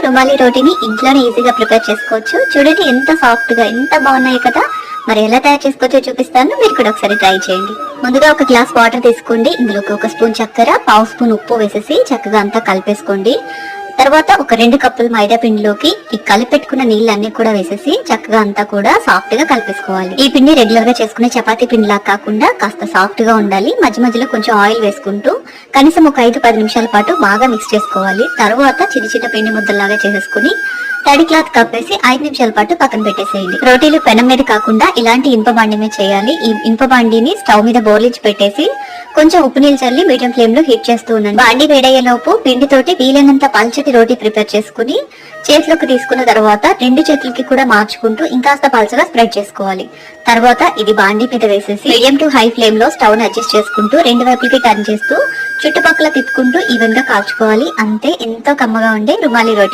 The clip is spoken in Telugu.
రుమాలి రోటీని ఇంట్లోనే ఈజీగా ప్రిపేర్ చేసుకోవచ్చు. చూడండి ఎంత సాఫ్ట్ గా ఎంత బాగున్నాయి కదా. మరి ఎలా తయారు చేసుకోవచ్చో చూపిస్తాను, మీరు కూడా ఒకసారి ట్రై చేయండి. ముందుగా ఒక గ్లాస్ వాటర్ తీసుకోండి. ఇందులోకి 1 స్పూన్ చక్కెర, 1/2 స్పూన్ ఉప్పు వేసేసి చక్కగా అంతా కలిపేసుకోండి. తర్వాత ఒక 2 కప్పుల మైదా పిండిలోకి ఈ కలిపెట్టుకున్న నీళ్ళన్నీ కూడా వేసేసి చక్కగా అంతా కూడా సాఫ్ట్ గా కలిపేసుకోవాలి. ఈ పిండి రెగ్యులర్ గా చేసుకునే చపాతీ పిండిలా కాకుండా కాస్త సాఫ్ట్ గా ఉండాలి. మధ్య మధ్యలో కొంచెం ఆయిల్ వేసుకుంటూ కనీసం ఒక 5-10 నిమిషాల పాటు బాగా మిక్స్ చేసుకోవాలి. తర్వాత చిన్న చిన్న పిండి ముద్దలాగా చేసేసుకుని తడి క్లాత్ కప్పేసి 5 నిమిషాల పాటు పక్కన పెట్టేసేయండి. రోటీలు పెనం మీద కాకుండా ఇలాంటి ఇనుప బాండి మీద చేయాలి. ఈ ఇనుప బాండిని స్టవ్ మీద బోర్లించి పెట్టేసి కొంచెం ఉప్పు నీళ్ళు చల్లి మీడియం ఫ్లేమ్ లో హీట్ చేస్తూ ఉండండి. బాండి వేడయ్యేలోపు పిండితోటి వీలైనంత పల్చటి రోటీ ప్రిపేర్ చేసుకుని చేతిలోకి తీసుకున్న తర్వాత 2 చేతులకి కూడా మార్చుకుంటూ ఇంకాస్త పల్చగా స్ప్రెడ్ చేసుకోవాలి. తర్వాత ఇది బాండి మీద వేసేసి మీడియం టు హై ఫ్లేమ్ లో స్టవ్ ని అడ్జస్ట్ చేసుకుంటూ 2 వైపులకి టర్న్ చేస్తూ చుట్టుపక్కల తిప్పుకుంటూ ఈవెన్ గా కాల్చుకోవాలి. అంతే, ఎంతో కమ్మగా ఉండే రుమాలి రోటీ